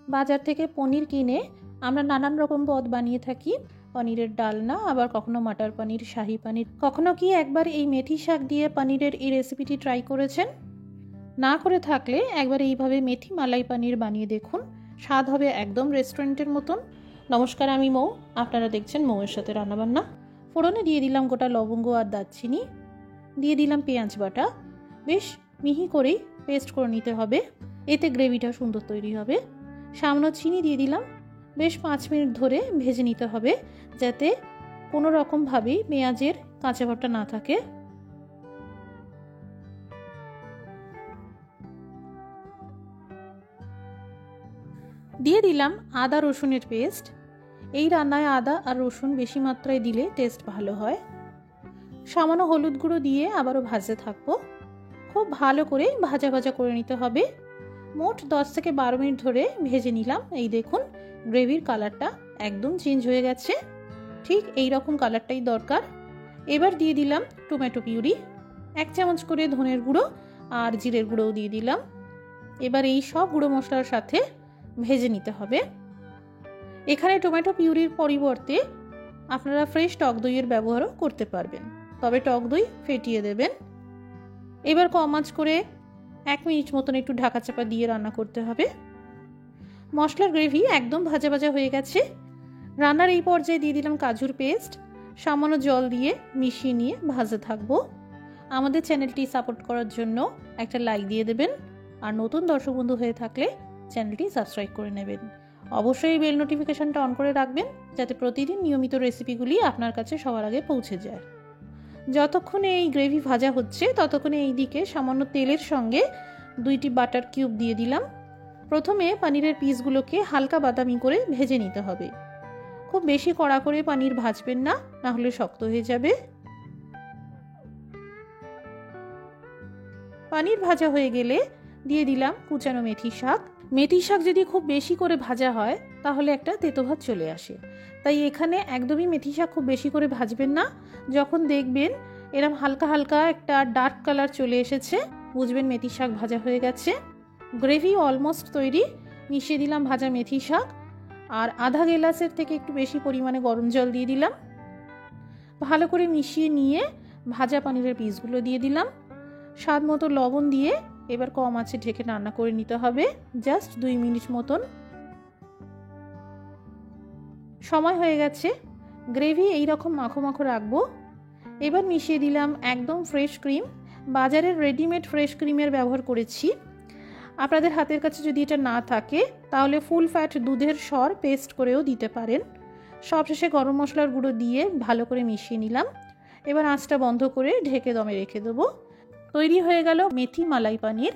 বাজার থেকে পনির কিনে আমরা নানান রকম পদ বানিয়ে থাকি। পনিরের ডালনা, আবার কখনো মাটার পনির, শাহি পনির। কখনো কি একবার এই মেথি শাক দিয়ে পনিরের এই রেসিপিটি ট্রাই করেছেন? না করে থাকলে একবার এইভাবে মেথি মালাই পনির বানিয়ে দেখুন, স্বাদ হবে একদম রেস্টুরেন্টের মতন। নমস্কার, আমি মৌ, আপনারা দেখছেন মৌয়ের সাথে রান্নাবান্না। ফোড়নে দিয়ে দিলাম গোটা লবঙ্গ আর দারচিনি, দিয়ে দিলাম পেঁয়াজ বাটা। বেশ মিহি করেই পেস্ট করে নিতে হবে, এতে গ্রেভিটা সুন্দর তৈরি হবে। সামান্য চিনি দিয়ে দিলাম। বেশ 5 মিনিট ধরে ভেজে নিতে হবে, যাতে কোনো রকমভাবেই পেঁয়াজের কাঁচা ভাবটা না থাকে। দিয়ে দিলাম আদা রসুনের পেস্ট। এই রান্নায় আদা আর রসুন বেশি মাত্রায় দিলে টেস্ট ভালো হয়। সামান্য হলুদ গুঁড়ো দিয়ে আবারও ভাজতে থাকবো। খুব ভালো করে ভাজা ভাজা করে নিতে হবে। মোট 10 থেকে 12 মিনিট ধরে ভেজে নিলাম। এই দেখুন, গ্রেভির কালারটা একদম চেঞ্জ হয়ে গেছে। ঠিক এই রকম কালারটাই দরকার। এবার দিয়ে দিলাম টমেটো পিউরি, 1 চামচ করে ধনের গুঁড়ো আর জিরের গুঁড়োও দিয়ে দিলাম। এবার এই সব গুঁড়ো মশলার সাথে ভেজে নিতে হবে। এখানে টমেটো পিউরির পরিবর্তে আপনারা ফ্রেশ টক দইয়ের ব্যবহারও করতে পারবেন, তবে টক দই ফেটিয়ে দেবেন। এবার কম আঁচ করে 1 মিনিট মতন একটু ঢাকা চাপা দিয়ে রান্না করতে হবে। মশলার গ্রেভি একদম ভাজা ভাজা হয়ে গেছে। রান্নার এই পর্যায়ে দিয়ে দিলাম কাজুর পেস্ট। সামান্য জল দিয়ে মিশিয়ে নিয়ে ভাজতে থাকবো। আমাদের চ্যানেলটি সাপোর্ট করার জন্য একটা লাইক দিয়ে দেবেন, আর নতুন দর্শক বন্ধু হয়ে থাকলে চ্যানেলটি সাবস্ক্রাইব করে নেবেন। অবশ্যই বেল নোটিফিকেশনটা অন করে রাখবেন, যাতে প্রতিদিন নিয়মিত রেসিপিগুলি আপনার কাছে সবার আগে পৌঁছে যায়। যতক্ষণে এই গ্রেভি ভাজা হচ্ছে, ততক্ষণে এই দিকে সামান্য তেলের সঙ্গে 2টি বাটার কিউব দিয়ে দিলাম। প্রথমে পনিরের পিসগুলোকে হালকা বাদামি করে ভেজে নিতে হবে। খুব বেশি কড়া করে পনির ভাজবেন না, না হলে শক্ত হয়ে যাবে। পনির ভাজা হয়ে গেলে দিয়ে দিলাম কুচানো মেথি শাক। মেথি শাক যদি খুব বেশি করে ভাজা হয় তাহলে একটা তেতো ভাব চলে আসে, তাই এখানে একদমই মেথি শাক খুব বেশি করে ভাজবেন না। যখন দেখবেন এরকম হালকা হালকা একটা ডার্ক কালার চলে এসেছে, বুঝবেন মেথি শাক ভাজা হয়ে গেছে। গ্রেভি অলমোস্ট তৈরি। মিশিয়ে দিলাম ভাজা মেথি শাক, আর আধা গ্লাসের থেকে একটু বেশি পরিমাণে গরম জল দিয়ে দিলাম। ভালো করে মিশিয়ে নিয়ে ভাজা পনিরের পিসগুলো দিয়ে দিলাম। স্বাদ মতো লবণ দিয়ে এবার কম আঁচে ঢেকে রান্না করে নিতে হবে, জাস্ট 2 মিনিট মতন। সময় হয়ে গেছে। গ্রেভি এইরকম মাখো মাখো রাখবো। এবার মিশিয়ে দিলাম একদম ফ্রেশ ক্রিম। বাজারের রেডিমেড ফ্রেশ ক্রিমের ব্যবহার করেছি। আপনাদের হাতের কাছে যদি এটা না থাকে তাহলে ফুল ফ্যাট দুধের সর পেস্ট করেও দিতে পারেন। সবশেষে গরম মশলার গুঁড়ো দিয়ে ভালো করে মিশিয়ে নিলাম। এবার আঁচটা বন্ধ করে ঢেকে দমে রেখে দেবো। তৈরি হয়ে গেল মেথি মালাই পনির।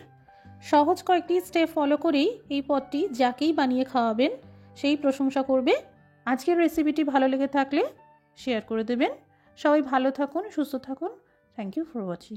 সহজ কয়েকটি স্টেপ ফলো করেই এই পদটি যাকেই বানিয়ে খাওয়াবেন সেই প্রশংসা করবে। আজকের রেসিপিটি ভালো লেগে থাকলে শেয়ার করে দেবেন। সবাই ভালো থাকুন, সুস্থ থাকুন। Thank you for watching.